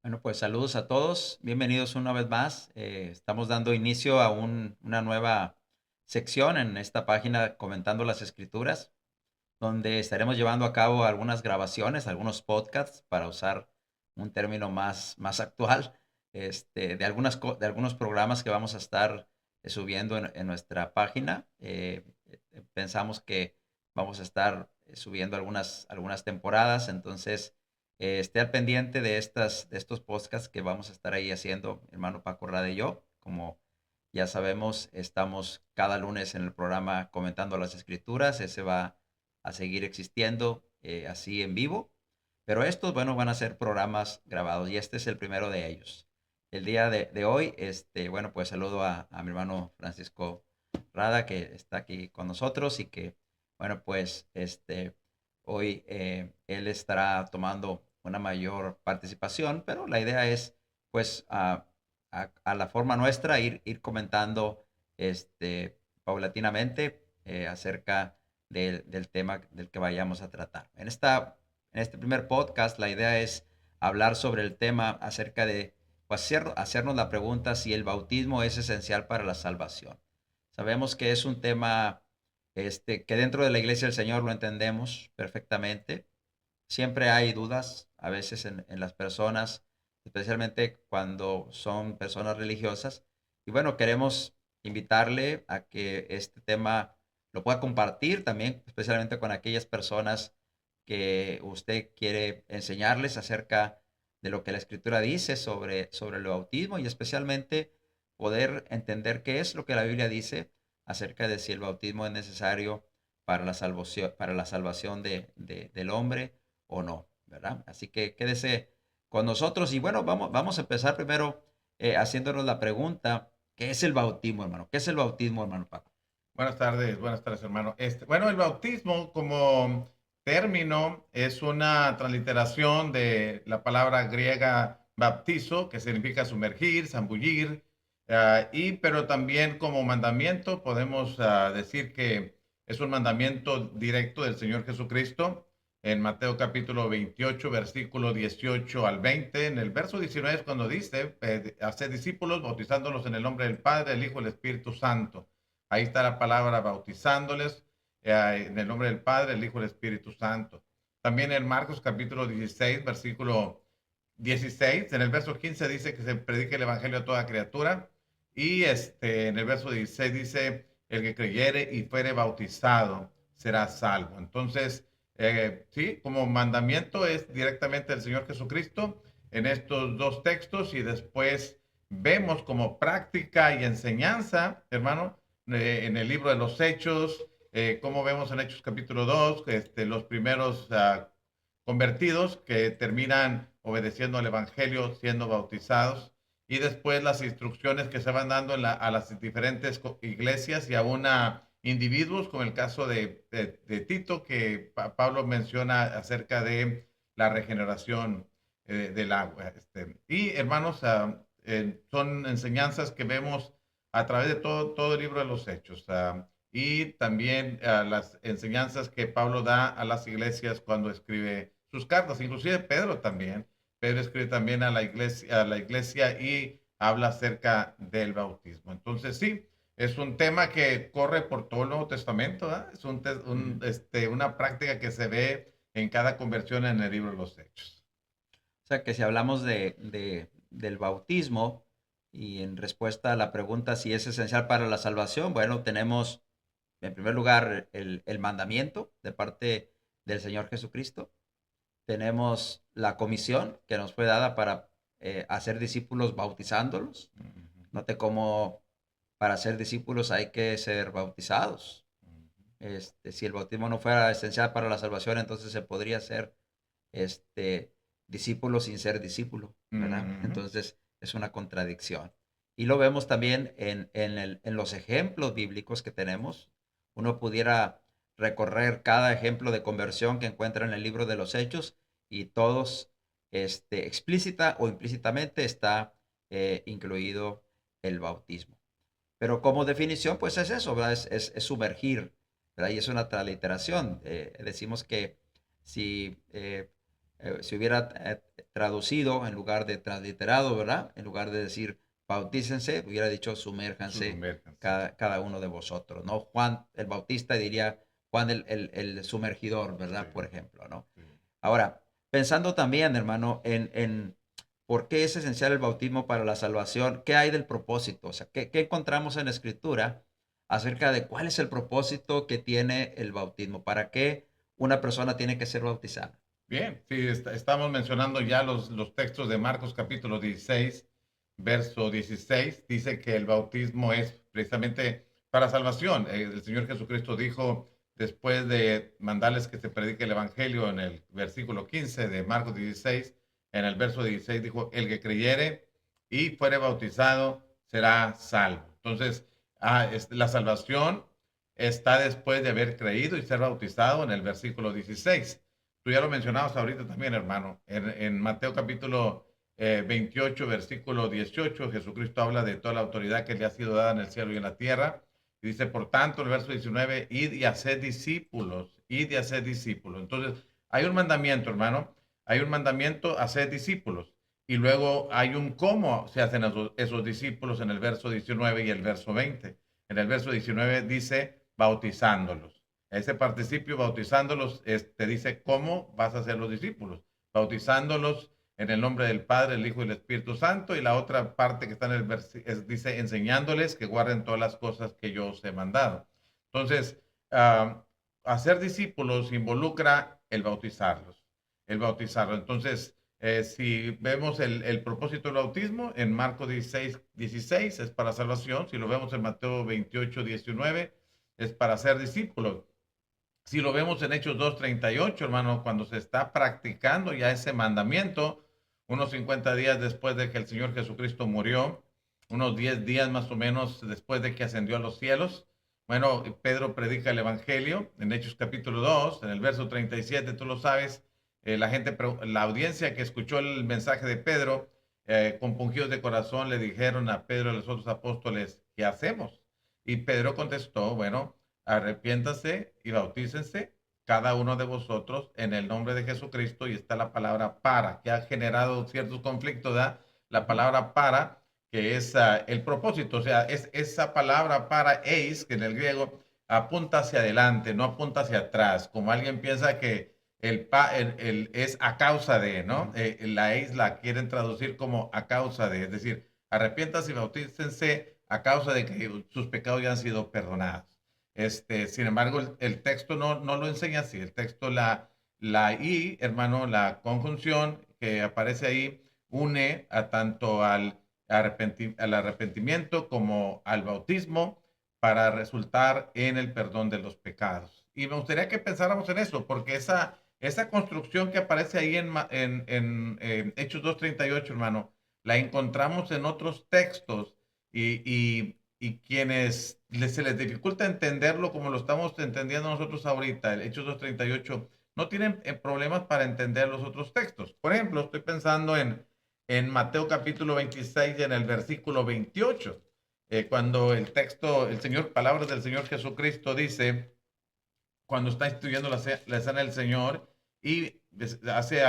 Bueno, pues saludos a todos, bienvenidos una vez más. Estamos dando inicio a una nueva sección en esta página comentando las escrituras, donde estaremos llevando a cabo algunas grabaciones, algunos podcasts, para usar un término más actual, de algunos programas que vamos a estar subiendo en nuestra página. Pensamos que vamos a estar subiendo algunas temporadas, entonces esté al pendiente de estos podcasts que vamos a estar ahí haciendo, hermano Paco Rada y yo. Como ya sabemos, estamos cada lunes en el programa comentando las escrituras. Ese va a seguir existiendo así en vivo. Pero estos, bueno, van a ser programas grabados y este es el primero de ellos. El día de hoy, bueno, pues saludo a mi hermano Francisco Rada, que está aquí con nosotros y que, bueno, pues hoy él estará tomando una mayor participación, pero la idea es, pues, a la forma nuestra, ir comentando paulatinamente acerca del tema del que vayamos a tratar. En este primer podcast, la idea es hablar sobre el tema acerca de, pues, hacernos la pregunta si el bautismo es esencial para la salvación. Sabemos que es un tema que dentro de la Iglesia del Señor lo entendemos perfectamente. Siempre hay dudas, a veces en las personas, especialmente cuando son personas religiosas. Y bueno, queremos invitarle a que este tema lo pueda compartir también, especialmente con aquellas personas que usted quiere enseñarles acerca de lo que la Escritura dice sobre el bautismo, y especialmente poder entender qué es lo que la Biblia dice acerca de si el bautismo es necesario para la salvación del hombre o no, ¿verdad? Así que quédese con nosotros y bueno, vamos a empezar primero haciéndonos la pregunta, ¿qué es el bautismo, hermano? ¿Qué es el bautismo, hermano Paco? Buenas tardes, hermano. Bueno, el bautismo como término es una transliteración de la palabra griega baptizo, que significa sumergir, zambullir, pero también como mandamiento podemos decir que es un mandamiento directo del Señor Jesucristo en Mateo capítulo 28, versículo 18 al 20. En el verso 19 es cuando dice, hacer discípulos bautizándolos en el nombre del Padre, del Hijo y del Espíritu Santo. Ahí está la palabra bautizándoles en el nombre del Padre, el Hijo y el Espíritu Santo. También en Marcos capítulo 16, versículo 16, en el verso 15 dice que se predique el evangelio a toda criatura. Y en el verso 16 dice, el que creyere y fuere bautizado será salvo. Entonces, sí, como mandamiento es directamente el Señor Jesucristo en estos dos textos, y después vemos como práctica y enseñanza, hermano, en el libro de los Hechos, como vemos en Hechos capítulo 2, los primeros convertidos que terminan obedeciendo al Evangelio, siendo bautizados, y después las instrucciones que se van dando a las diferentes iglesias y aún a individuos, como el caso de Tito, que Pablo menciona acerca de la regeneración del agua. Y hermanos, son enseñanzas que vemos a través de todo el libro de los Hechos. Y también las enseñanzas que Pablo da a las iglesias cuando escribe sus cartas, inclusive Pedro también. Pedro escribe también a la iglesia y habla acerca del bautismo. Entonces, sí, es un tema que corre por todo el Nuevo Testamento, ¿verdad? Es Ujú. una práctica que se ve en cada conversión en el libro de los Hechos. O sea que si hablamos del bautismo y en respuesta a la pregunta si es esencial para la salvación, bueno, tenemos en primer lugar el mandamiento de parte del Señor Jesucristo. Tenemos la comisión que nos fue dada para hacer discípulos bautizándolos. Note cómo para ser discípulos hay que ser bautizados. Si el bautismo no fuera esencial para la salvación, entonces se podría ser este, discípulo sin ser discípulo, ¿verdad? Entonces es una contradicción. Y lo vemos también en los ejemplos bíblicos que tenemos. Uno pudiera recorrer cada ejemplo de conversión que encuentra en el libro de los Hechos y todos, explícita o implícitamente, está incluido el bautismo. Pero como definición, pues es eso, ¿verdad? Es sumergir, ¿verdad? Y es una transliteración. Decimos que si se hubiera traducido en lugar de transliterado, ¿verdad? En lugar de decir bautícense, hubiera dicho sumérjanse cada uno de vosotros, ¿no? Juan el Bautista diría Juan el sumergidor, ¿verdad? Sí, Por ejemplo, ¿no? sí. Ahora, pensando también, hermano, por qué es esencial el bautismo para la salvación, ¿qué hay del propósito? O sea, ¿qué encontramos en la Escritura acerca de cuál es el propósito que tiene el bautismo? ¿Para qué una persona tiene que ser bautizada? Bien, sí, estamos mencionando ya los textos de Marcos capítulo 16, verso 16. Dice que el bautismo es precisamente para salvación. El Señor Jesucristo dijo, después de mandarles que se predique el Evangelio en el versículo 15 de Marcos 16, en el verso 16 dijo, el que creyere y fuere bautizado será salvo. Entonces, la salvación está después de haber creído y ser bautizado en el versículo 16. Tú ya lo mencionabas ahorita también, hermano. En Mateo capítulo 28, versículo 18, Jesucristo habla de toda la autoridad que le ha sido dada en el cielo y en la tierra. Y dice, por tanto, el verso 19, id y haced discípulos, id y haced discípulos. Entonces, hay un mandamiento, hermano. Hay un mandamiento, hacer discípulos. Y luego hay un cómo se hacen esos discípulos en el verso 19 y el verso 20. En el verso 19 dice, bautizándolos. Ese participio, bautizándolos, te dice cómo vas a ser los discípulos. Bautizándolos en el nombre del Padre, el Hijo y el Espíritu Santo. Y la otra parte que está en el versículo dice, enseñándoles que guarden todas las cosas que yo os he mandado. Entonces, hacer discípulos involucra el bautizarlos. El bautizarlos. Entonces, si vemos el propósito del bautismo en Marcos 16 es para salvación. Si lo vemos en Mateo 28, 19 es para ser discípulos. Si lo vemos en Hechos 2:38, hermano, cuando se está practicando ya ese mandamiento, unos 50 días después de que el Señor Jesucristo murió, unos 10 días más o menos después de que ascendió a los cielos, bueno, Pedro predica el Evangelio en Hechos capítulo 2, en el verso 37, tú lo sabes, la audiencia que escuchó el mensaje de Pedro, compungidos de corazón, le dijeron a Pedro y a los otros apóstoles, ¿qué hacemos? Y Pedro contestó, bueno, arrepiéntase y bautícense cada uno de vosotros en el nombre de Jesucristo. Y está la palabra para, que ha generado ciertos conflictos, ¿verdad? La palabra para, que es el propósito, o sea, es esa palabra para eis, que en el griego apunta hacia adelante, no apunta hacia atrás, como alguien piensa que es a causa de, ¿no? La eis la quieren traducir como a causa de, es decir, arrepiéntase y bautícense a causa de que sus pecados ya han sido perdonados. Sin embargo, el texto no lo enseña así. El texto, la I, hermano, la conjunción que aparece ahí, une a tanto al arrepentimiento como al bautismo para resultar en el perdón de los pecados. Y me gustaría que pensáramos en eso, porque esa construcción que aparece ahí en Hechos 2:38, hermano, la encontramos en otros textos y quienes se les dificulta entenderlo como lo estamos entendiendo nosotros ahorita, el Hechos 2:38, no tienen problemas para entender los otros textos. Por ejemplo, estoy pensando en Mateo capítulo 26 y en el versículo 28, cuando el texto, palabras del Señor Jesucristo dice, cuando está instituyendo la cena del Señor y hace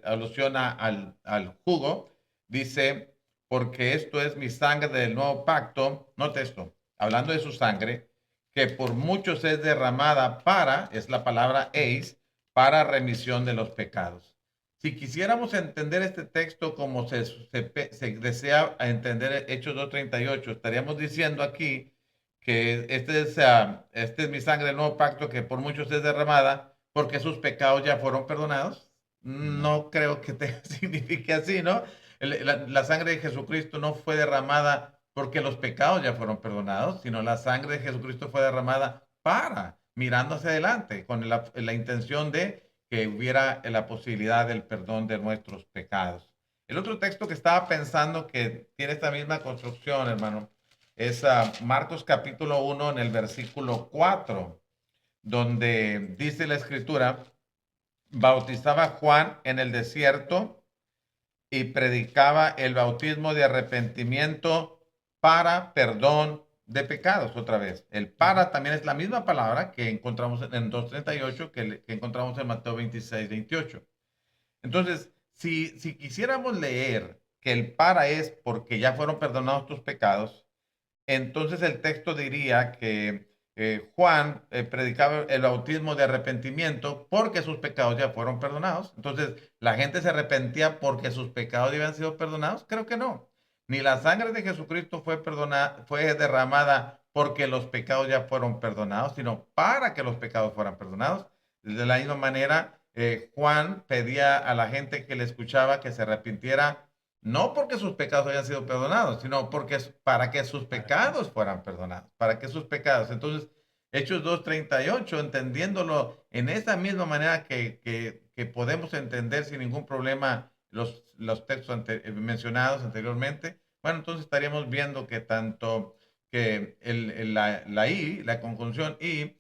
alusión al jugo, dice, porque esto es mi sangre del nuevo pacto, note esto, hablando de su sangre, que por muchos es derramada para, es la palabra eis, para remisión de los pecados. Si quisiéramos entender este texto como se desea entender Hechos 2:38, estaríamos diciendo aquí que este es mi sangre del nuevo pacto que por muchos es derramada porque sus pecados ya fueron perdonados. No. No creo que signifique así, ¿no? La sangre de Jesucristo no fue derramada porque los pecados ya fueron perdonados, sino la sangre de Jesucristo fue derramada para, mirando hacia adelante, con la intención de que hubiera la posibilidad del perdón de nuestros pecados. El otro texto que estaba pensando que tiene esta misma construcción, hermano, es Marcos capítulo 1 en el versículo 4, donde dice la escritura, bautizaba Juan en el desierto y predicaba el bautismo de arrepentimiento para perdón de pecados. Otra vez, el para también es la misma palabra que encontramos en 2:38 que encontramos en Mateo 26:28. Entonces, si quisiéramos leer que el para es porque ya fueron perdonados tus pecados, entonces el texto diría que Juan predicaba el bautismo de arrepentimiento porque sus pecados ya fueron perdonados. Entonces, ¿la gente se arrepentía porque sus pecados ya habían sido perdonados? Creo que no. Ni la sangre de Jesucristo fue derramada porque los pecados ya fueron perdonados, sino para que los pecados fueran perdonados. De la misma manera, Juan pedía a la gente que le escuchaba que se arrepintiera no porque sus pecados hayan sido perdonados, sino porque para que sus pecados fueran perdonados, para que sus pecados. Entonces, Hechos 2:38, entendiéndolo en esa misma manera que podemos entender sin ningún problema los textos mencionados anteriormente, bueno, entonces estaríamos viendo que tanto que la conjunción y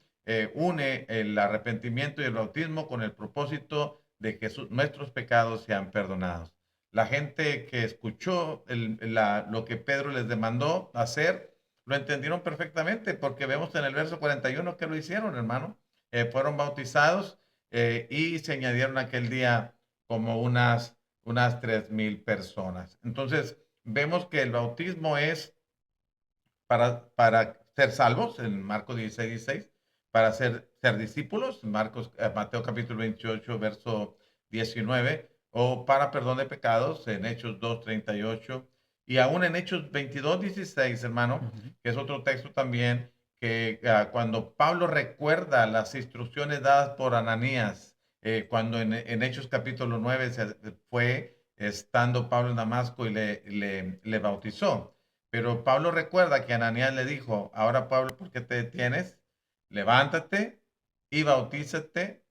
une el arrepentimiento y el bautismo con el propósito de que nuestros pecados sean perdonados. La gente que escuchó lo que Pedro les demandó hacer, lo entendieron perfectamente, porque vemos en el verso 41 que lo hicieron, hermano. Fueron bautizados y se añadieron aquel día como unas 3,000 personas. Entonces, vemos que el bautismo es para ser salvos, en Marcos 16:16, para ser discípulos, Mateo capítulo 28, verso 19, o para perdón de pecados, en Hechos 2:38, y aún en Hechos 22:16, hermano, Ujú. que es otro texto también, que cuando Pablo recuerda las instrucciones dadas por Ananías, cuando en Hechos capítulo 9 fue estando Pablo en Damasco y le bautizó. Pero Pablo recuerda que Ananías le dijo, ahora Pablo, ¿por qué te detienes? Levántate y bautízate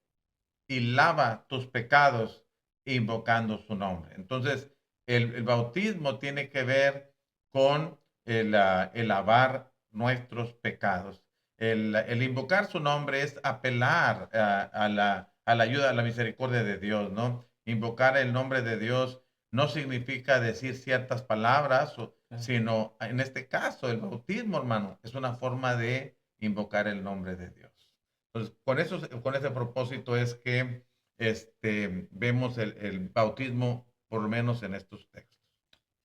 y lava tus pecados invocando su nombre. Entonces, el bautismo tiene que ver con el lavar nuestros pecados. El invocar su nombre es apelar a la ayuda, a la misericordia de Dios, ¿no? Invocar el nombre de Dios no significa decir ciertas palabras, Claro. sino en este caso, el bautismo, hermano, es una forma de invocar el nombre de Dios. Entonces, con ese propósito es que vemos el bautismo, por lo menos en estos textos.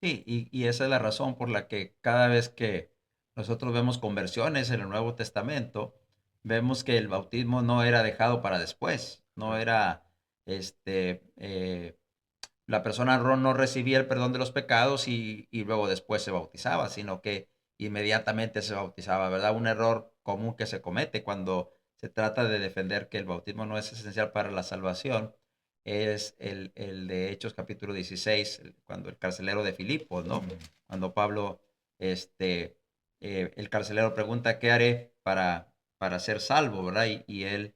Sí, y esa es la razón por la que cada vez que nosotros vemos conversiones en el Nuevo Testamento, vemos que el bautismo no era dejado para después, no Correcto. era, este, la persona no recibía el perdón de los pecados y luego después se bautizaba, sino que inmediatamente se bautizaba, ¿verdad? Un error común que se comete cuando se trata de defender que el bautismo no es esencial para la salvación, es el de Hechos capítulo 16, cuando el carcelero de Filipos, ¿no? Mm. Cuando Pablo, el carcelero pregunta, ¿qué haré para ser salvo, ¿verdad? Y él,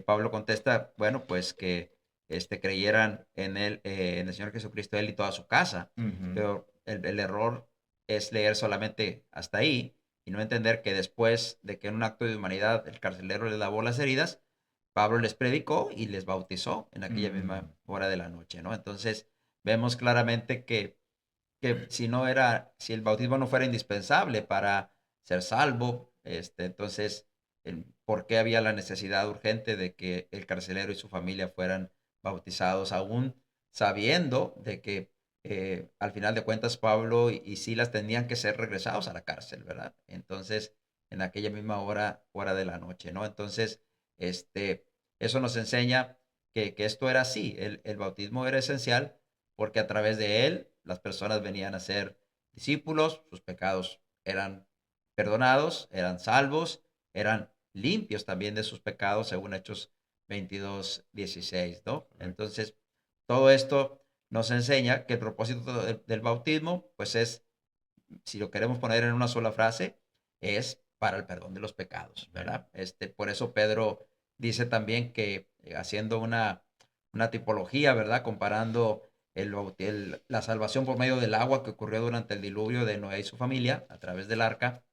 Pablo contesta, bueno, pues que creyeran en él, en el Señor Jesucristo, él y toda su casa. Ujú. Pero el error es leer solamente hasta ahí y no entender que después de que en un acto de humanidad el carcelero les lavó las heridas, Pablo les predicó y les bautizó en aquella misma Mm. hora de la noche, ¿no? Entonces vemos claramente que si el bautismo no fuera indispensable para ser salvo, entonces, ¿por qué había la necesidad urgente de que el carcelero y su familia fueran bautizados, aún sabiendo de que al final de cuentas Pablo y Silas tenían que ser regresados a la cárcel, ¿verdad? Entonces, en aquella misma hora de la noche, ¿no? Entonces, este, eso nos enseña que esto era así, el bautismo era esencial porque a través de él las personas venían a ser discípulos, sus pecados eran perdonados, eran salvos, eran limpios también de sus pecados, según Hechos 22:16, ¿no? Correcto. Entonces, todo esto nos enseña que el propósito del bautismo, pues es, si lo queremos poner en una sola frase, es para el perdón de los pecados, Amén. ¿verdad? Por eso Pedro dice también que haciendo una tipología, ¿verdad? Comparando la salvación por medio del agua que ocurrió durante el diluvio de Noé y su familia a través del arca,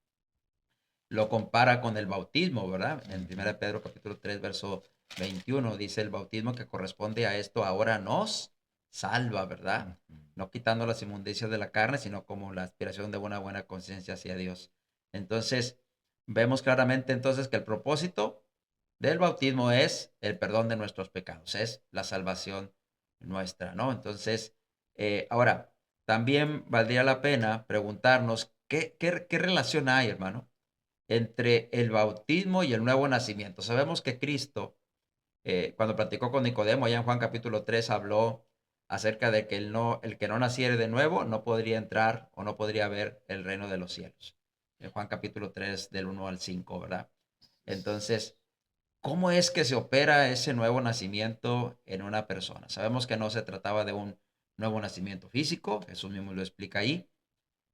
lo compara con el bautismo, ¿verdad? En Ujú, 1 Pedro capítulo 3, verso 21 dice el bautismo que corresponde a esto ahora nos salva, ¿verdad? ujú. No quitando las inmundicias de la carne, sino como la aspiración de una buena conciencia hacia Dios. Entonces, vemos claramente entonces que el propósito del bautismo es el perdón de nuestros pecados, es la salvación nuestra, ¿no? Entonces, ahora, también valdría la pena preguntarnos qué relación hay, hermano, entre el bautismo y el nuevo nacimiento. Sabemos que Cristo, cuando platicó con Nicodemo, allá en Juan capítulo 3, habló acerca de que el que no naciere de nuevo no podría entrar o no podría ver el reino de los cielos. En Juan capítulo 3, del 1 al 5, ¿verdad? Entonces, ¿cómo es que se opera ese nuevo nacimiento en una persona? Sabemos que no se trataba de un nuevo nacimiento físico, Jesús mismo lo explica ahí,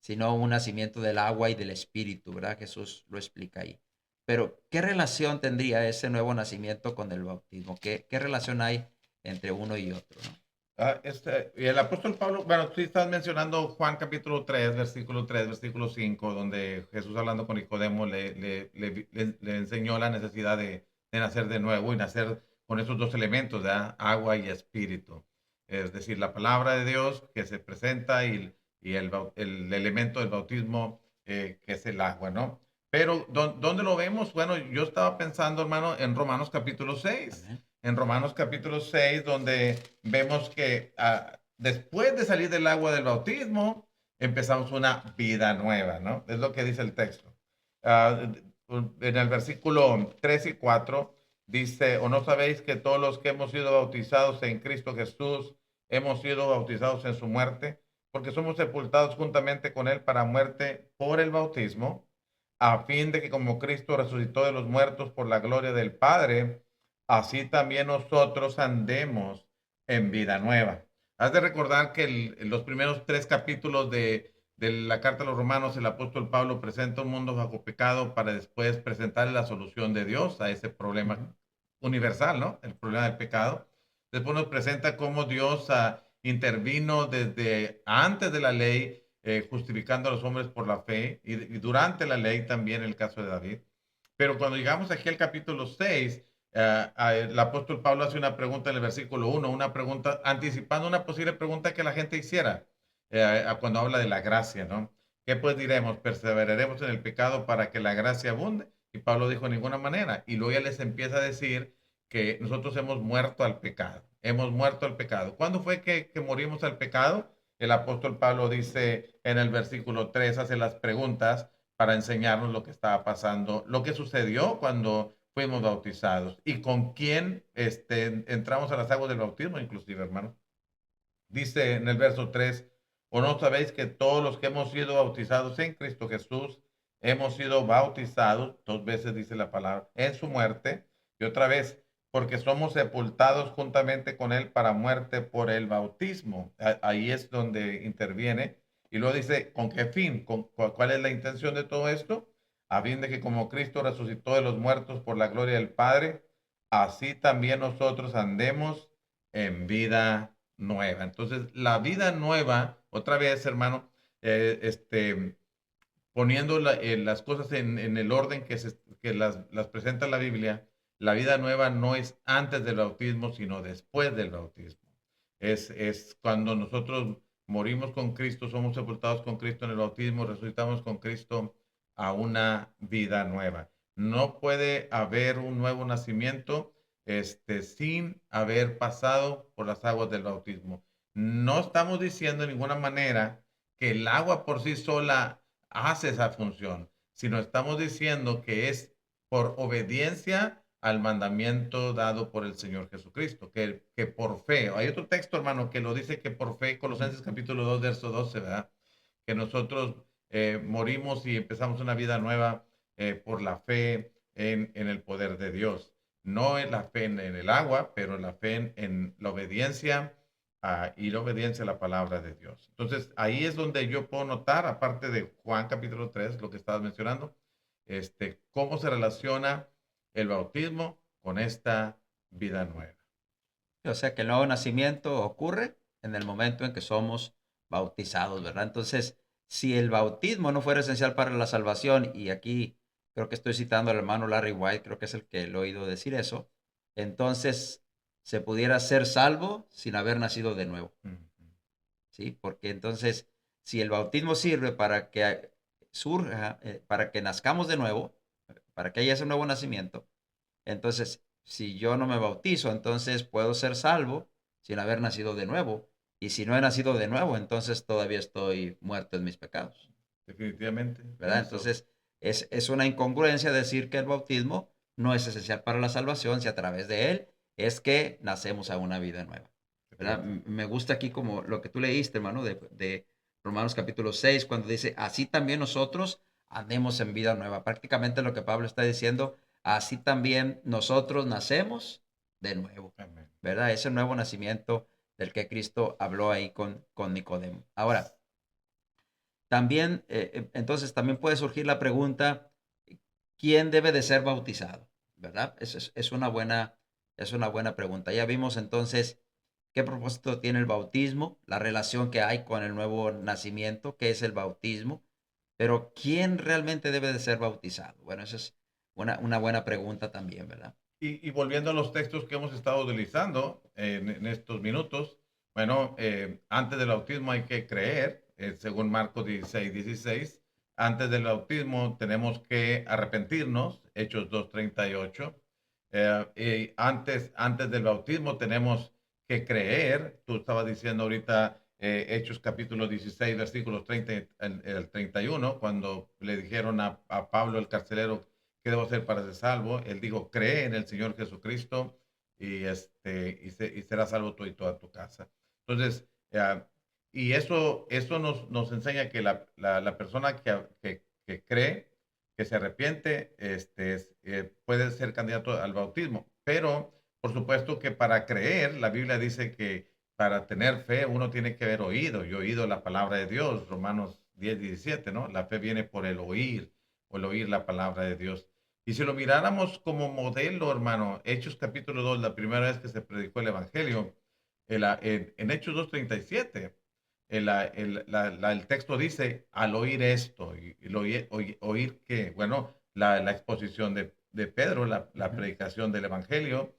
sino un nacimiento del agua y del espíritu, ¿verdad? Jesús lo explica ahí. Pero, ¿qué relación tendría ese nuevo nacimiento con el bautismo? ¿Qué relación hay entre uno y otro, ¿no? Y el apóstol Pablo, bueno, tú estás mencionando Juan capítulo 3, versículo 3, versículo 5, donde Jesús hablando con Nicodemo le enseñó la necesidad de nacer de nuevo y nacer con esos dos elementos, ¿verdad? Agua y espíritu. Es decir, la palabra de Dios que se presenta y el elemento del bautismo que es el agua, ¿no? Pero, ¿dónde lo vemos? Bueno, yo estaba pensando, hermano, en Romanos capítulo 6. Amén. En Romanos capítulo 6, donde vemos que después de salir del agua del bautismo, empezamos una vida nueva, ¿no? Es lo que dice el texto. Ah, en el versículo 3 y 4 dice, ¿o no sabéis que todos los que hemos sido bautizados en Cristo Jesús hemos sido bautizados en su muerte? Porque somos sepultados juntamente con él para muerte por el bautismo, a fin de que como Cristo resucitó de los muertos por la gloria del Padre, así también nosotros andemos en vida nueva. Has de recordar que los primeros tres capítulos de la carta a los romanos, el apóstol Pablo presenta un mundo bajo pecado para después presentarle la solución de Dios a ese problema Ujú. universal, ¿no? El problema del pecado. Después nos presenta cómo Dios intervino desde antes de la ley, justificando a los hombres por la fe, y durante la ley también el caso de David. Pero cuando llegamos aquí al capítulo 6, el apóstol Pablo hace una pregunta en el versículo 1, una pregunta anticipando una posible pregunta que la gente hiciera cuando habla de la gracia, ¿no? ¿Qué pues diremos? ¿Perseveraremos en el pecado para que la gracia abunde? Y Pablo dijo, de ninguna manera. Y luego ya les empieza a decir que nosotros hemos muerto al pecado. Hemos muerto al pecado. ¿Cuándo fue que morimos al pecado? El apóstol Pablo dice en el versículo 3, hace las preguntas para enseñarnos lo que estaba pasando, lo que sucedió cuando fuimos bautizados y con quién entramos a las aguas del bautismo, inclusive, hermano. Dice en el verso 3, ¿o no sabéis que todos los que hemos sido bautizados en Cristo Jesús hemos sido bautizados, dos veces dice la palabra, en su muerte, y otra vez, porque somos sepultados juntamente con él para muerte por el bautismo? Ahí es donde interviene. Y luego dice, ¿con qué fin? ¿Cuál es la intención de todo esto? A fin de que como Cristo resucitó de los muertos por la gloria del Padre, así también nosotros andemos en vida nueva. Entonces, la vida nueva, otra vez, hermano, poniendo las cosas en el orden que las presenta la Biblia, la vida nueva no es antes del bautismo, sino después del bautismo. Es cuando nosotros morimos con Cristo, somos sepultados con Cristo en el bautismo, resucitamos con Cristo a una vida nueva. No puede haber un nuevo nacimiento sin haber pasado por las aguas del bautismo. No estamos diciendo de ninguna manera que el agua por sí sola hace esa función, sino estamos diciendo que es por obediencia al mandamiento dado por el Señor Jesucristo, que por fe, hay otro texto, hermano, que lo dice que por fe, Ujú. Colosenses capítulo 2 verso 12, ¿verdad? Que nosotros morimos y empezamos una vida nueva por la fe en el poder de Dios. no en la fe en el agua, pero la fe en la obediencia y la obediencia a la palabra de Dios. Entonces, ahí es donde yo puedo notar, aparte de Juan capítulo 3 lo que estabas mencionando, cómo se relaciona el bautismo con esta vida nueva. O sea que el nuevo nacimiento ocurre en el momento en que somos bautizados, ¿verdad? Entonces, si el bautismo no fuera esencial para la salvación, y aquí creo que estoy citando al hermano Larry White, creo que es el que lo he oído decir eso, entonces se pudiera ser salvo sin haber nacido de nuevo, Ujú. ¿sí? Porque entonces, si el bautismo sirve para que surja, para que nazcamos de nuevo, para que haya ese nuevo nacimiento, entonces, si yo no me bautizo, entonces puedo ser salvo sin haber nacido de nuevo. Y si no he nacido de nuevo, entonces todavía estoy muerto en mis pecados, Definitivamente, en ¿verdad? eso. Entonces, es una incongruencia decir que el bautismo no es esencial para la salvación si a través de él es que nacemos a una vida nueva, ¿verdad? Definitivamente. Me gusta aquí como lo que tú leíste, hermano, de Romanos capítulo 6 cuando dice, así también nosotros andemos en vida nueva. Prácticamente lo que Pablo está diciendo, así también nosotros nacemos de nuevo, Amén. ¿verdad? Ese nuevo nacimiento del que Cristo habló ahí con Nicodemo. Ahora, también, entonces, también puede surgir la pregunta, ¿quién debe de ser bautizado? ¿Verdad? Es una buena pregunta. Ya vimos entonces qué propósito tiene el bautismo, la relación que hay con el nuevo nacimiento, qué es el bautismo, pero ¿quién realmente debe de ser bautizado? Bueno, esa es una buena pregunta también, ¿verdad? Y volviendo a los textos que hemos estado utilizando en estos minutos, bueno, antes del bautismo hay que creer, según Marcos 16:16. Antes del bautismo tenemos que arrepentirnos, Hechos 2:38. Antes del bautismo tenemos que creer, tú estabas diciendo ahorita Hechos capítulo 16, versículos 30 al 31, cuando le dijeron a Pablo el carcelero, ¿qué debo hacer para ser salvo? Él dijo, cree en el Señor Jesucristo y serás salvo tú y toda tu casa. Entonces, y eso nos enseña que la persona que cree, que se arrepiente, puede ser candidato al bautismo. Pero, por supuesto que para creer, la Biblia dice que para tener fe uno tiene que haber oído y oído la palabra de Dios, Romanos 10:17, ¿no? La fe viene por el oír, o el oír la palabra de Dios. Y si lo miráramos como modelo, hermano, Hechos capítulo 2, la primera vez que se predicó el Evangelio, en Hechos 2:37, el texto dice, al oír esto, y el oír que, bueno, la exposición de Pedro, la Ujú. predicación del Evangelio,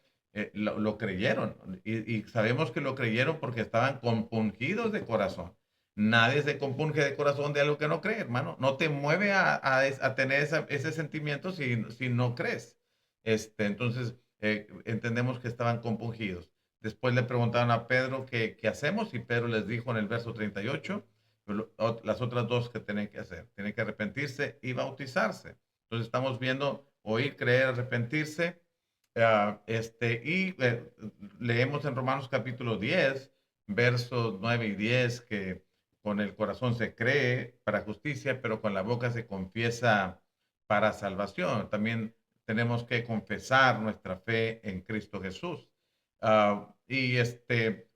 lo creyeron. Y sabemos que lo creyeron porque estaban compungidos de corazón. Nadie se compunge de corazón de algo que no cree, hermano. No te mueve a tener ese sentimiento si no crees. Entonces, entendemos que estaban compungidos. Después le preguntaron a Pedro qué hacemos y Pedro les dijo en el verso 38 las otras dos que tienen que hacer. Tienen que arrepentirse y bautizarse. Entonces estamos viendo oír, creer, arrepentirse. Y leemos en Romanos capítulo 10, versos 9 y 10, que con el corazón se cree para justicia, pero con la boca se confiesa para salvación. También tenemos que confesar nuestra fe en Cristo Jesús.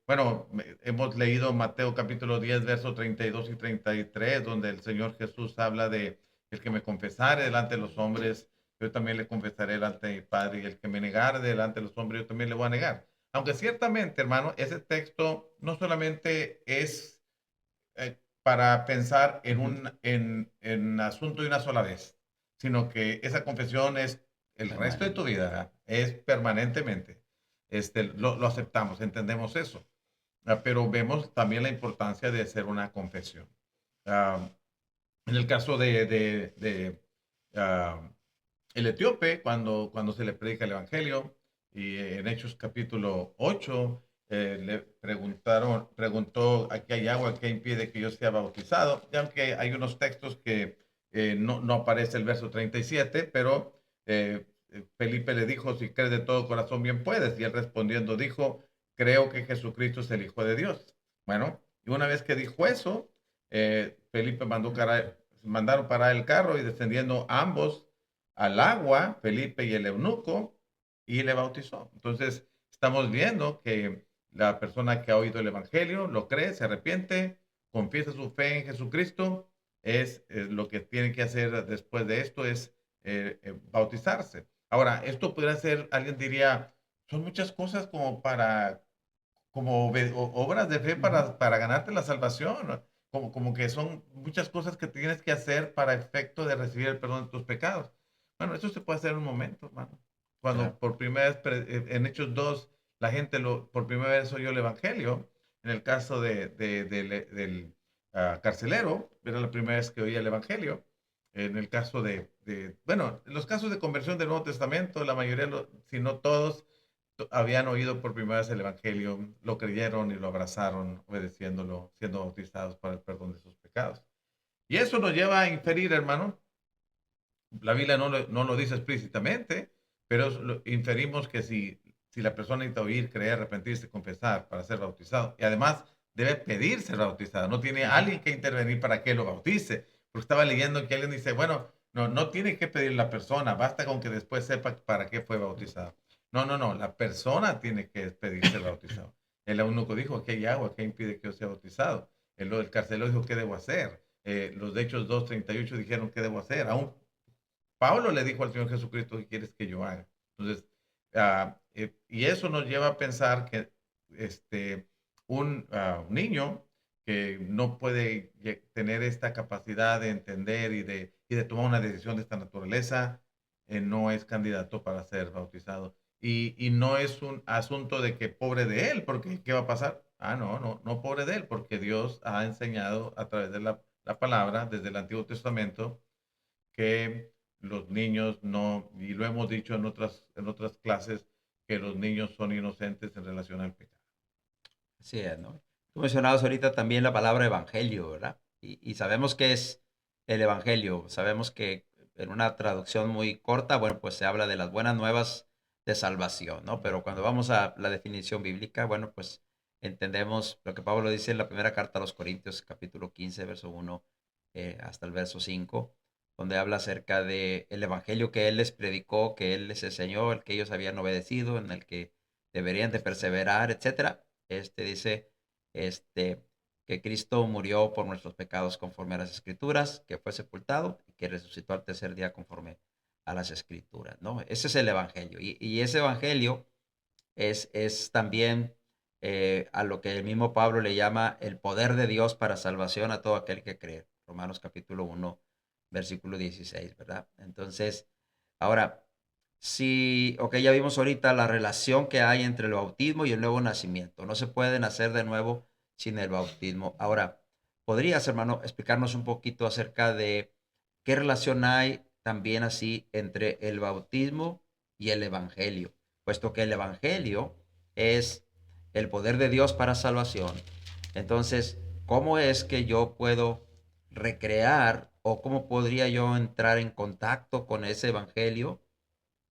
Bueno, hemos leído Mateo capítulo 10, versos 32 y 33, donde el Señor Jesús habla de el que me confesare delante de los hombres, yo también le confesaré delante de mi Padre, y el que me negare delante de los hombres, yo también le voy a negar. Aunque ciertamente, hermano, ese texto no solamente es para pensar en Ujú. un asunto de una sola vez, sino que esa confesión es el resto de tu Permanente. vida, ¿verdad? Es permanentemente. Lo aceptamos, entendemos eso. Pero vemos también la importancia de hacer una confesión. Ah, en el caso ah, el etíope, cuando se le predica el Evangelio, y en Hechos capítulo 8, le preguntó, aquí hay agua, ¿qué impide que yo sea bautizado? Y aunque hay unos textos que no aparece el verso 37, pero Felipe le dijo, si crees de todo corazón, bien puedes. Y él respondiendo dijo, creo que Jesucristo es el Hijo de Dios. Bueno, y una vez que dijo eso, Felipe mandaron parar el carro y descendiendo ambos al agua, Felipe y el eunuco, y le bautizó. Entonces, estamos viendo que la persona que ha oído el Evangelio lo cree, se arrepiente, confiesa su fe en Jesucristo, lo que tiene que hacer después de esto es bautizarse. Ahora, esto podría ser, alguien diría, son muchas cosas como para como obras de fe Ujú. para ganarte la salvación, ¿no? Como que son muchas cosas que tienes que hacer para efecto de recibir el perdón de tus pecados. Bueno, eso se puede hacer en un momento, hermano. Cuando Claro. por primera vez, en Hechos 2 la gente por primera vez oyó el Evangelio, en el caso del carcelero, era la primera vez que oía el Evangelio. En el caso bueno, en los casos de conversión del Nuevo Testamento, la mayoría, si no todos, habían oído por primera vez el Evangelio, lo creyeron y lo abrazaron, obedeciéndolo, siendo bautizados para el perdón de sus pecados. Y eso nos lleva a inferir, hermano, la Biblia no lo dice explícitamente, pero inferimos que si la persona necesita oír, creer, arrepentirse, confesar para ser bautizado, y además debe pedir ser bautizado, no tiene Ujú. alguien que intervenir para que lo bautice, porque estaba leyendo que alguien dice, bueno, no tiene que pedir la persona, basta con que después sepa para qué fue bautizado. No, la persona tiene que pedir ser bautizado. El eunuco dijo, ¿qué hay agua? ¿Qué impide que yo sea bautizado? El carcelero dijo, ¿qué debo hacer? Los de Hechos 2:38 dijeron, ¿qué debo hacer? Aún Pablo le dijo al Señor Jesucristo, ¿qué quieres que yo haga? Entonces, y eso nos lleva a pensar que un niño que no puede tener esta capacidad de entender y de tomar una decisión de esta naturaleza, no es candidato para ser bautizado. Y no es un asunto de que pobre de él, porque ¿qué va a pasar? No pobre de él, porque Dios ha enseñado a través de la palabra, desde el Antiguo Testamento, que los niños no, y lo hemos dicho en otras clases, que los niños son inocentes en relación al pecado. Así es, ¿no? Tú mencionabas ahorita también la palabra evangelio, ¿verdad? Y sabemos qué es el evangelio. Sabemos que en una traducción muy corta, bueno, pues se habla de las buenas nuevas de salvación, ¿no? Pero cuando vamos a la definición bíblica, bueno, pues entendemos lo que Pablo dice en la primera carta a los Corintios, capítulo 15, verso 1 hasta el verso 5, donde habla acerca de el evangelio que él les predicó, que él les enseñó, el que ellos habían obedecido, en el que deberían de perseverar, etcétera. Dice, este, que Cristo murió por nuestros pecados conforme a las Escrituras, que fue sepultado y que resucitó al tercer día conforme a las Escrituras, ¿no? Ese es el Evangelio. Y ese Evangelio es también a lo que el mismo Pablo le llama el poder de Dios para salvación a todo aquel que cree. Romanos capítulo 1, versículo 16, ¿verdad? Entonces, ahora, sí, ok, ya vimos ahorita la relación que hay entre el bautismo y el nuevo nacimiento. No se puede nacer de nuevo sin el bautismo. Ahora, ¿podrías, hermano, explicarnos un poquito acerca de qué relación hay también así entre el bautismo y el evangelio? Puesto que el evangelio es el poder de Dios para salvación. Entonces, ¿cómo es que yo puedo recrear o cómo podría yo entrar en contacto con ese evangelio?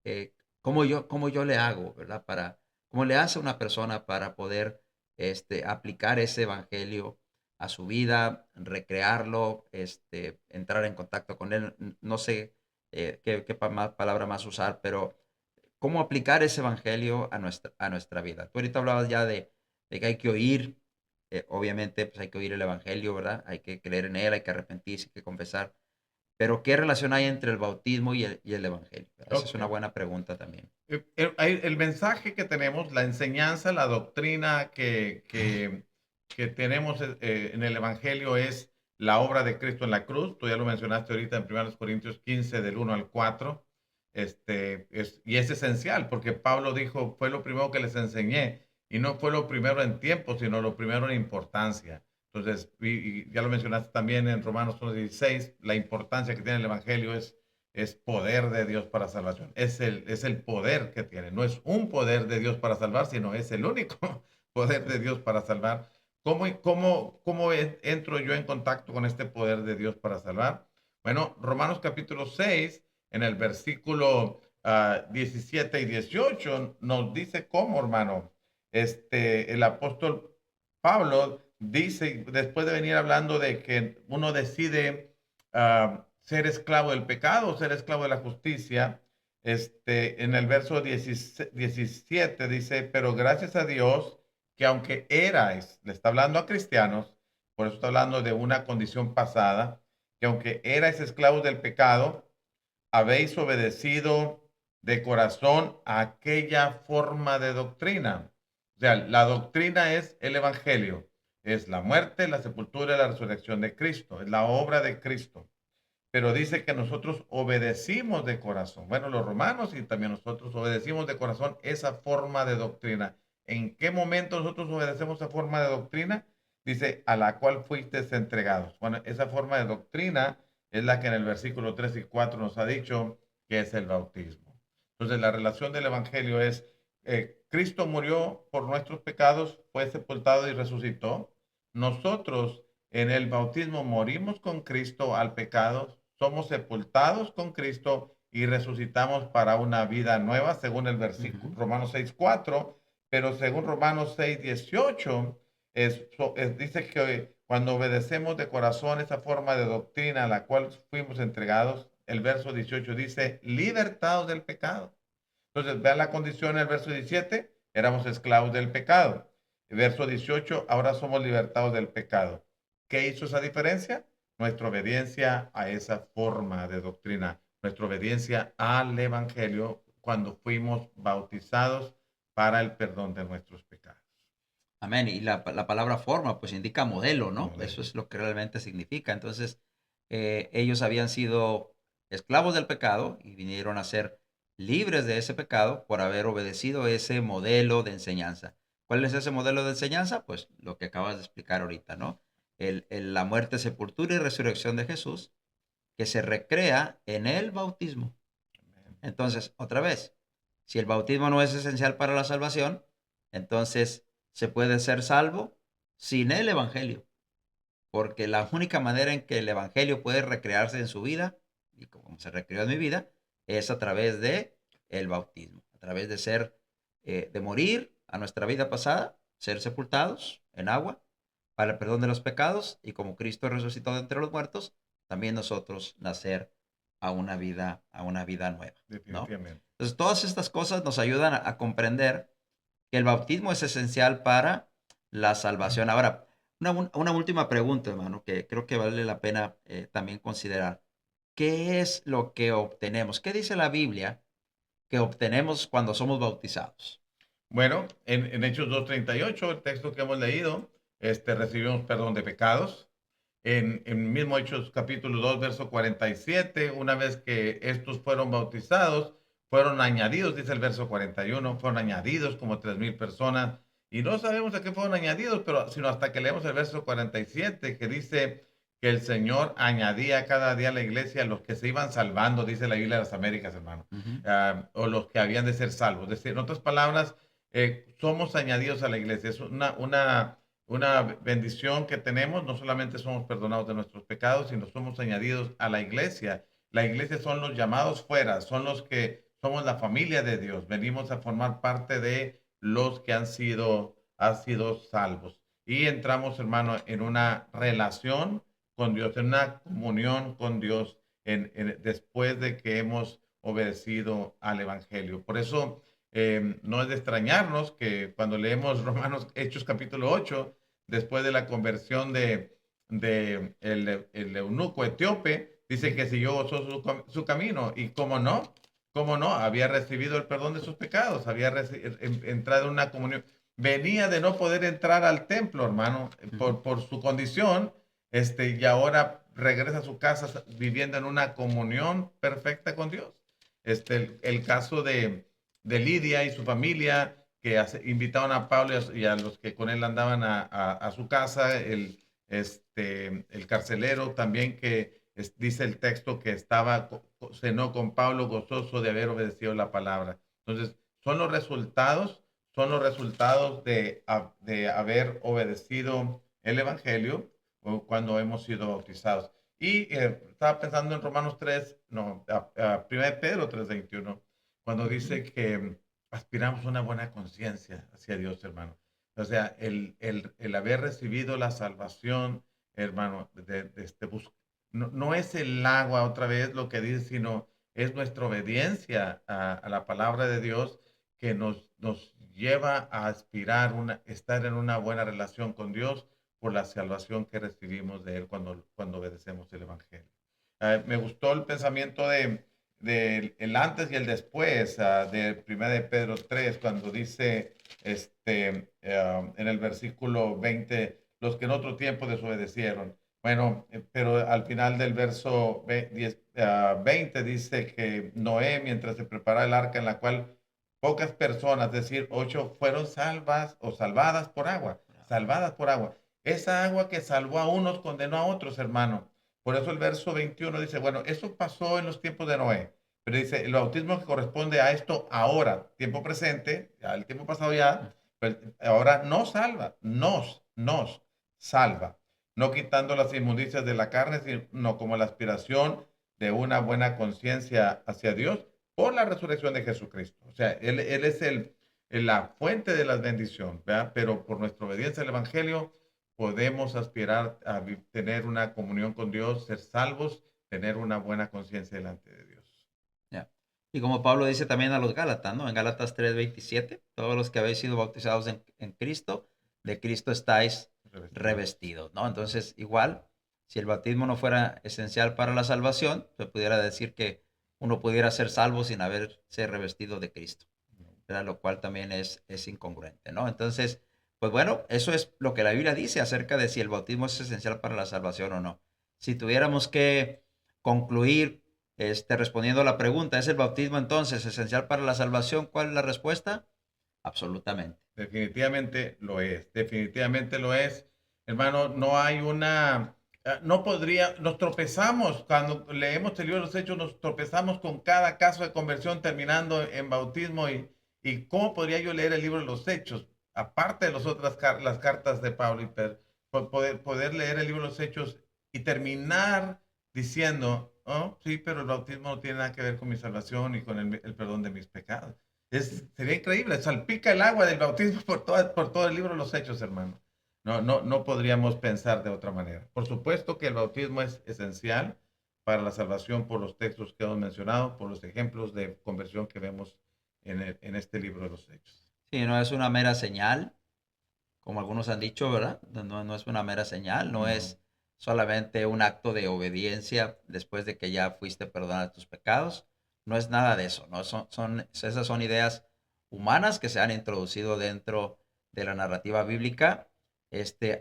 eh, ¿Cómo yo le hago, ¿verdad? ¿Cómo le hace una persona para poder aplicar ese evangelio a su vida, recrearlo, entrar en contacto con él? No sé qué palabra más usar, pero cómo aplicar ese evangelio a nuestra vida. Tú ahorita hablabas ya de que hay que oír, obviamente, pues hay que oír el evangelio, ¿verdad? Hay que creer en él, hay que arrepentirse, hay que confesar. Pero, ¿qué relación hay entre el bautismo y el evangelio? Esa es Ok. una buena pregunta también. El mensaje que tenemos, la enseñanza, la doctrina que tenemos en el Evangelio es la obra de Cristo en la cruz. Tú ya lo mencionaste ahorita en 1 Corintios 15, del 1 al 4. Y es esencial porque Pablo dijo, fue lo primero que les enseñé. Y no fue lo primero en tiempo, sino lo primero en importancia. Entonces, y ya lo mencionaste también en Romanos 1:16, la importancia que tiene el Evangelio es poder de Dios para salvación. Es el poder que tiene. No es un poder de Dios para salvar, sino es el único poder de Dios para salvar. ¿Cómo entro yo en contacto con este poder de Dios para salvar? Bueno, Romanos capítulo 6, en el versículo 17 y 18, nos dice cómo, hermano. El apóstol Pablo dice, después de venir hablando de que uno decide ser esclavo del pecado, ser esclavo de la justicia, En el verso 17 dice, pero gracias a Dios que aunque erais, le está hablando a cristianos, por eso está hablando de una condición pasada, que aunque erais esclavos del pecado, habéis obedecido de corazón a aquella forma de doctrina. O sea, la doctrina es el evangelio, es la muerte, la sepultura y la resurrección de Cristo, es la obra de Cristo. Pero dice que nosotros obedecimos de corazón. Bueno, los romanos y también nosotros obedecimos de corazón esa forma de doctrina. ¿En qué momento nosotros obedecemos esa forma de doctrina? Dice, a la cual fuisteis entregados. Bueno, esa forma de doctrina es la que en el versículo 3 y 4 nos ha dicho que es el bautismo. Entonces, la relación del evangelio es, Cristo murió por nuestros pecados, fue sepultado y resucitó. Nosotros en el bautismo morimos con Cristo al pecado, somos sepultados con Cristo y resucitamos para una vida nueva, según el versículo Ujú. Romanos 6:4, pero según Romanos 6:18, dice que cuando obedecemos de corazón esa forma de doctrina a la cual fuimos entregados, el verso 18 dice, libertados del pecado. Entonces, vean la condición en el verso 17, éramos esclavos del pecado. El verso 18, ahora somos libertados del pecado. ¿Qué hizo esa diferencia? Nuestra obediencia a esa forma de doctrina, nuestra obediencia al Evangelio cuando fuimos bautizados para el perdón de nuestros pecados. Amén. Y la palabra forma, pues indica modelo, ¿no? Eso Modelo. es lo que realmente significa. Entonces, ellos habían sido esclavos del pecado y vinieron a ser libres de ese pecado por haber obedecido ese modelo de enseñanza. ¿Cuál es ese modelo de enseñanza? Pues lo que acabas de explicar ahorita, ¿no? La muerte, sepultura y resurrección de Jesús, que se recrea en el bautismo. Entonces, otra vez, si el bautismo no es esencial para la salvación, entonces se puede ser salvo sin el Evangelio, porque la única manera en que el Evangelio puede recrearse en su vida, y como se recreó en mi vida, es a través de el bautismo, a través de de morir a nuestra vida pasada, ser sepultados en agua para el perdón de los pecados, y como Cristo resucitó de entre los muertos, también nosotros nacer a una vida nueva, ¿no? Definitivamente. Entonces, todas estas cosas nos ayudan a comprender que el bautismo es esencial para la salvación. Ahora, una última pregunta, hermano, que creo que vale la pena también considerar. ¿Qué es lo que obtenemos? ¿Qué dice la Biblia que obtenemos cuando somos bautizados? Bueno, en Hechos 2:38, el texto que hemos leído, recibimos perdón de pecados. En mismo Hechos capítulo 2, verso 47, una vez que estos fueron bautizados, fueron añadidos, dice el verso 41, fueron añadidos como 3,000 personas. Y no sabemos a qué fueron añadidos, pero sino hasta que leemos el verso 47, que dice que el Señor añadía cada día a la iglesia a los que se iban salvando, dice la Biblia de las Américas, hermano, Ujú. o los que habían de ser salvos. Es decir, en otras palabras, somos añadidos a la iglesia. Es una bendición que tenemos. No solamente somos perdonados de nuestros pecados, sino somos añadidos a la iglesia. La iglesia son los llamados fuera, son los que somos la familia de Dios. Venimos a formar parte de los que han sido salvos. Y entramos, hermano, en una relación con Dios, en una comunión con Dios después de que hemos obedecido al Evangelio. Por eso no es de extrañarnos que cuando leemos Romanos Hechos capítulo 8, después de la conversión el eunuco etíope, dice que siguió su camino. Y cómo no, había recibido el perdón de sus pecados, había entrado en una comunión. Venía de no poder entrar al templo, hermano, Ujú. por su condición, y ahora regresa a su casa viviendo en una comunión perfecta con Dios. El caso de Lidia y su familia, que invitaban a Pablo y a los que con él andaban a su casa, el carcelero también que dice el texto que cenó con Pablo gozoso de haber obedecido la palabra. Entonces, son los resultados de haber obedecido el Evangelio cuando hemos sido bautizados. Y estaba pensando en Romanos 3, no, 1 de Pedro 3:21, cuando Ujú. dice que aspiramos a una buena conciencia hacia Dios, hermano. O sea, el haber recibido la salvación, hermano, no es el agua otra vez lo que dice, sino es nuestra obediencia a la palabra de Dios que nos lleva a aspirar, estar en una buena relación con Dios por la salvación que recibimos de Él cuando obedecemos el Evangelio. Me gustó el pensamiento de el antes y el después de 1 de Pedro 3, cuando dice en el versículo 20, los que en otro tiempo desobedecieron. Bueno, pero al final del verso 20 dice que Noé, mientras se preparaba el arca en la cual pocas personas, es decir, 8, fueron salvas o salvadas por agua, salvadas por agua. Esa agua que salvó a unos condenó a otros, hermano. Por eso el verso 21 dice, bueno, eso pasó en los tiempos de Noé, pero dice, el bautismo que corresponde a esto ahora, tiempo presente, ya el tiempo pasado ya, pues ahora nos salva, nos salva, no quitando las inmundicias de la carne, sino como la aspiración de una buena conciencia hacia Dios por la resurrección de Jesucristo. O sea, Él es la fuente de la bendición, ¿verdad? Pero por nuestra obediencia al Evangelio podemos aspirar a tener una comunión con Dios, ser salvos, tener una buena conciencia delante de Dios. Ya. Y como Pablo dice también a los Gálatas, ¿no? En Gálatas 3:27, todos los que habéis sido bautizados en Cristo, de Cristo estáis Revestidos. revestidos, ¿no? Entonces, igual, si el bautismo no fuera esencial para la salvación, se pudiera decir que uno pudiera ser salvo sin haberse revestido de Cristo, ¿verdad? Lo cual también es incongruente, ¿no? Entonces, pues bueno, eso es lo que la Biblia dice acerca de si el bautismo es esencial para la salvación o no. Si tuviéramos que concluir respondiendo a la pregunta, ¿es el bautismo entonces esencial para la salvación? ¿Cuál es la respuesta? Absolutamente. Definitivamente lo es, definitivamente lo es. Hermano, no hay no podría, nos tropezamos cuando leemos el libro de los Hechos, nos tropezamos con cada caso de conversión terminando en bautismo y ¿cómo podría yo leer el libro de los Hechos? Aparte de las cartas de Pablo y Pedro, poder leer el libro de los Hechos y terminar diciendo, oh, sí, pero el bautismo no tiene nada que ver con mi salvación y con el perdón de mis pecados. Sería increíble, salpica el agua del bautismo por todo el libro de los Hechos, hermano. No podríamos pensar de otra manera. Por supuesto que el bautismo es esencial para la salvación por los textos que hemos mencionado, por los ejemplos de conversión que vemos en este libro de los Hechos. Sí, no es una mera señal, como algunos han dicho, ¿verdad? No es una mera señal, no No, es solamente un acto de obediencia después de que ya fuiste perdonado de tus pecados. No es nada de eso, ¿no? Esas son ideas humanas que se han introducido dentro de la narrativa bíblica,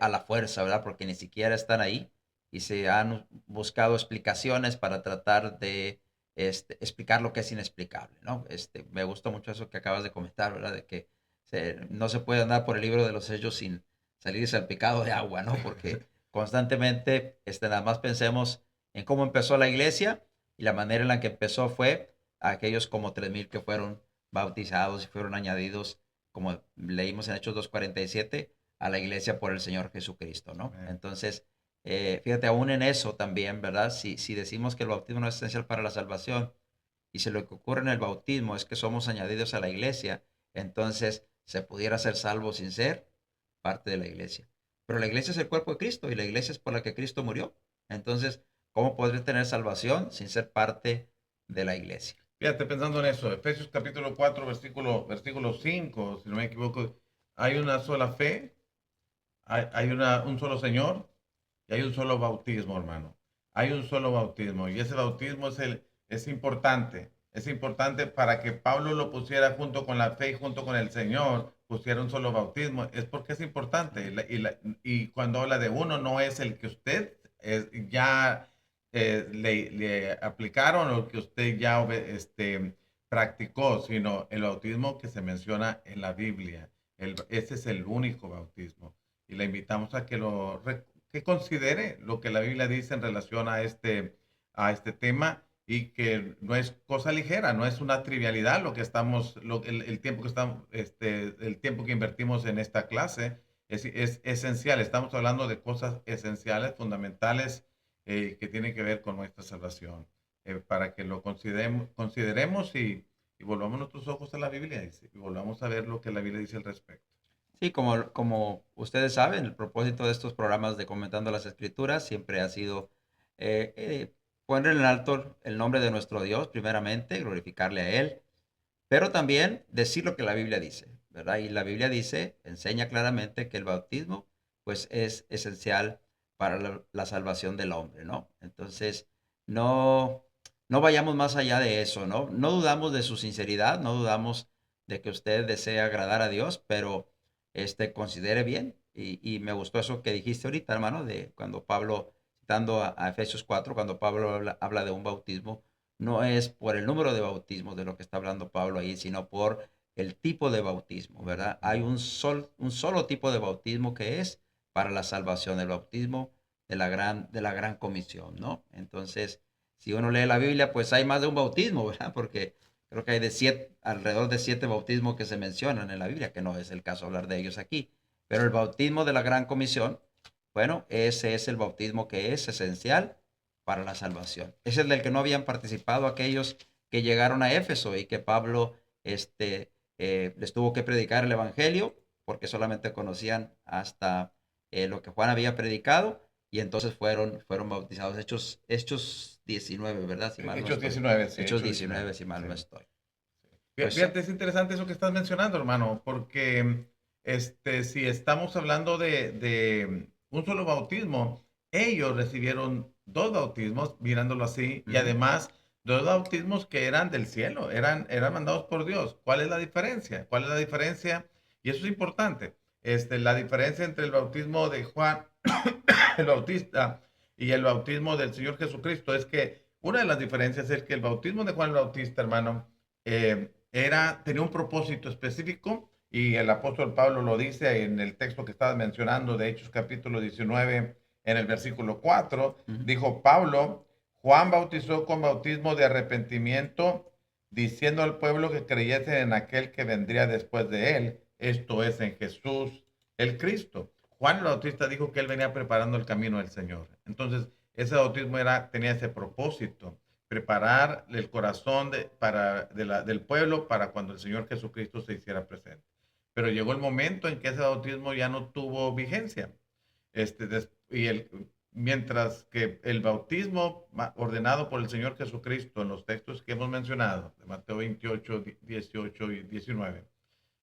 a la fuerza, ¿verdad? Porque ni siquiera están ahí y se han buscado explicaciones para tratar de explicar lo que es inexplicable, ¿no? Me gustó mucho eso que acabas de comentar, ¿verdad? De que no se puede andar por el libro de los hechos sin salir salpicado de agua, ¿no? Porque constantemente, nada más pensemos en cómo empezó la iglesia y la manera en la que empezó fue aquellos como 3,000 que fueron bautizados y fueron añadidos, como leímos en Hechos 2:47, a la iglesia por el Señor Jesucristo, ¿no? Amén. Entonces, fíjate, aún en eso también, ¿verdad? Si decimos que el bautismo no es esencial para la salvación y si lo que ocurre en el bautismo es que somos añadidos a la iglesia, entonces se pudiera ser salvo sin ser parte de la iglesia. Pero la iglesia es el cuerpo de Cristo y la iglesia es por la que Cristo murió. Entonces, ¿cómo podría tener salvación sin ser parte de la iglesia? Fíjate pensando en eso, Efesios capítulo 4, versículo 5, si no me equivoco, hay una sola fe, hay un solo Señor y hay un solo bautismo, hermano. Hay un solo bautismo y ese bautismo es importante para que Pablo lo pusiera junto con la fe y junto con el Señor, pusiera un solo bautismo. Es porque es importante y cuando habla de uno no es el que usted ya le aplicaron o que usted ya practicó, sino el bautismo que se menciona en la Biblia. Ese es el único bautismo y le invitamos a que considere lo que la Biblia dice en relación a este tema y que no es cosa ligera, no es una trivialidad lo que el tiempo que estamos, el tiempo que invertimos en esta clase es esencial. Estamos hablando de cosas esenciales, fundamentales, que tienen que ver con nuestra salvación, para que lo consideremos y volvamos nuestros ojos a la Biblia y volvamos a ver lo que la Biblia dice al respecto. Sí, como ustedes saben, el propósito de estos programas de Comentando las Escrituras siempre ha sido poner en alto el nombre de nuestro Dios, primeramente, glorificarle a Él, pero también decir lo que la Biblia dice, ¿verdad? Y la Biblia dice, enseña claramente que el bautismo, pues, es esencial para la salvación del hombre, ¿no? Entonces, no, no vayamos más allá de eso, ¿no? No dudamos de su sinceridad, no dudamos de que usted desee agradar a Dios, pero considere bien. Y me gustó eso que dijiste ahorita, hermano, de cuando Pablo, citando a Efesios 4, cuando Pablo habla de un bautismo, no es por el número de bautismos de lo que está hablando Pablo ahí, sino por el tipo de bautismo, ¿verdad? Hay un solo tipo de bautismo que es para la salvación, el bautismo de la gran comisión, ¿no? Entonces, si uno lee la Biblia, pues hay más de un bautismo, ¿verdad? Porque creo que hay alrededor de 7 bautismos que se mencionan en la Biblia, que no es el caso hablar de ellos aquí. Pero el bautismo de la gran comisión, bueno, ese es el bautismo que es esencial para la salvación. Es el del que no habían participado aquellos que llegaron a Éfeso y que Pablo les tuvo que predicar el Evangelio porque solamente conocían hasta lo que Juan había predicado y entonces fueron bautizados. Hechos 19, ¿verdad? Si mal no Hechos estoy. 19, sí, Hechos Hechos 19. 19, si mal Sí. no estoy. Pues Fíjate, es interesante eso que estás mencionando, hermano, porque si estamos hablando de un solo bautismo, ellos recibieron dos bautismos, mirándolo así, y ujú, además dos bautismos que eran del cielo, eran mandados por Dios. ¿Cuál es la diferencia? ¿Cuál es la diferencia? Y eso es importante. La diferencia entre el bautismo de Juan el Bautista y el bautismo del Señor Jesucristo es que una de las diferencias es que el bautismo de Juan el Bautista, hermano, tenía un propósito específico y el apóstol Pablo lo dice en el texto que estabas mencionando de Hechos capítulo 19 en el versículo 4. ujú, Dijo Pablo, Juan bautizó con bautismo de arrepentimiento, diciendo al pueblo que creyese en aquel que vendría después de él, esto es en Jesús el Cristo. Juan el Bautista dijo que él venía preparando el camino del Señor. Entonces, ese bautismo tenía ese propósito, preparar el corazón del pueblo para cuando el Señor Jesucristo se hiciera presente. Pero llegó el momento en que ese bautismo ya no tuvo vigencia. Mientras que el bautismo ordenado por el Señor Jesucristo en los textos que hemos mencionado, de Mateo 28, 18 y 19,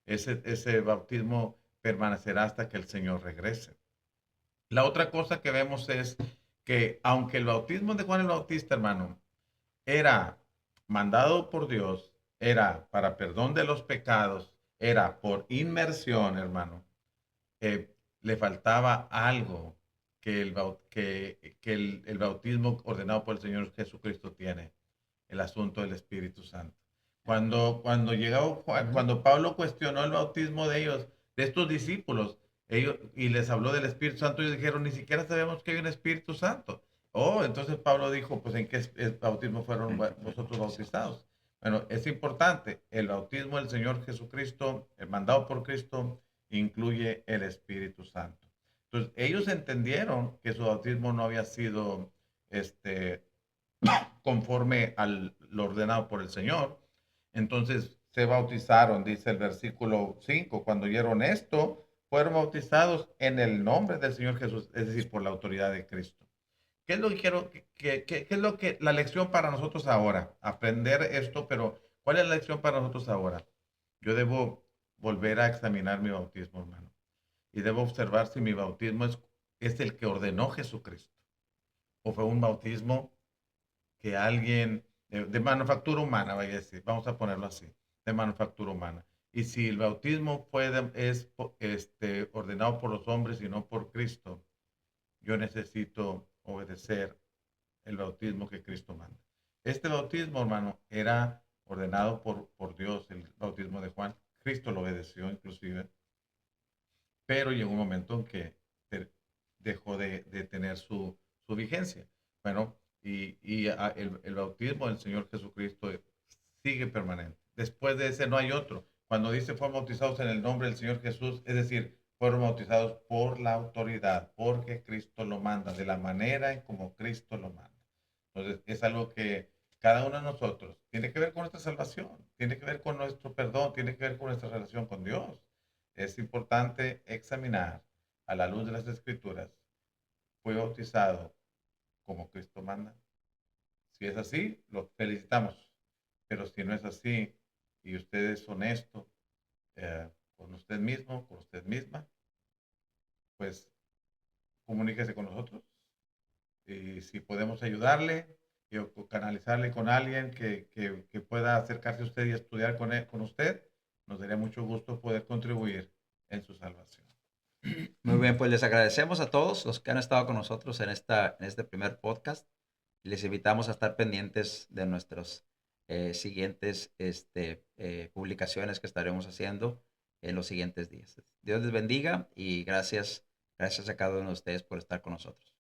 ese bautismo permanecerá hasta que el Señor regrese. La otra cosa que vemos es que aunque el bautismo de Juan el Bautista, hermano, era mandado por Dios, era para perdón de los pecados, era por inmersión, hermano, le faltaba algo que el bautismo ordenado por el Señor Jesucristo tiene, el asunto del Espíritu Santo. ujú. Cuando Pablo cuestionó el bautismo de ellos, de estos discípulos, y les habló del Espíritu Santo, ellos dijeron, ni siquiera sabemos que hay un Espíritu Santo. Oh, entonces Pablo dijo, pues ¿en qué bautismo fueron ¿En qué fueron vosotros bautizados? bautizados? Bueno, es importante, el bautismo del Señor Jesucristo, el mandado por Cristo, incluye el Espíritu Santo. Entonces, ellos entendieron que su bautismo no había sido este, conforme a lo ordenado por el Señor. Entonces se bautizaron, dice el versículo 5, cuando oyeron esto, fueron bautizados en el nombre del Señor Jesús, es decir, por la autoridad de Cristo. ¿Qué es lo que quiero, qué es lo que la lección para nosotros ahora? Aprender esto, pero ¿cuál es la lección para nosotros ahora? Yo debo volver a examinar mi bautismo, hermano, y debo observar si mi bautismo es el que ordenó Jesucristo o fue un bautismo que alguien de manufactura humana, vaya a decir, vamos a ponerlo así, de manufactura humana. Y si el bautismo es ordenado por los hombres y no por Cristo, yo necesito obedecer el bautismo que Cristo manda. Este bautismo, hermano, era ordenado por Dios, el bautismo de Juan. Cristo lo obedeció inclusive, pero llegó un momento en que dejó de tener su vigencia. Bueno, el bautismo del Señor Jesucristo sigue permanente. Después de ese no hay otro. Cuando dice fueron bautizados en el nombre del Señor Jesús, es decir, fueron bautizados por la autoridad, porque Cristo lo manda, de la manera en como Cristo lo manda. Entonces, es algo que cada uno de nosotros tiene que ver con nuestra salvación, tiene que ver con nuestro perdón, tiene que ver con nuestra relación con Dios. Es importante examinar a la luz de las Escrituras. ¿Fue bautizado como Cristo manda? Si es así, lo felicitamos. Pero si no es así y usted es honesto con usted mismo, con usted misma, pues comuníquese con nosotros y si podemos ayudarle o canalizarle con alguien que pueda acercarse a usted y estudiar con usted, nos daría mucho gusto poder contribuir en su salvación. Muy bien, pues les agradecemos a todos los que han estado con nosotros en este primer podcast. Les invitamos a estar pendientes de nuestros siguientes publicaciones que estaremos haciendo en los siguientes días. Dios les bendiga y gracias a cada uno de ustedes por estar con nosotros.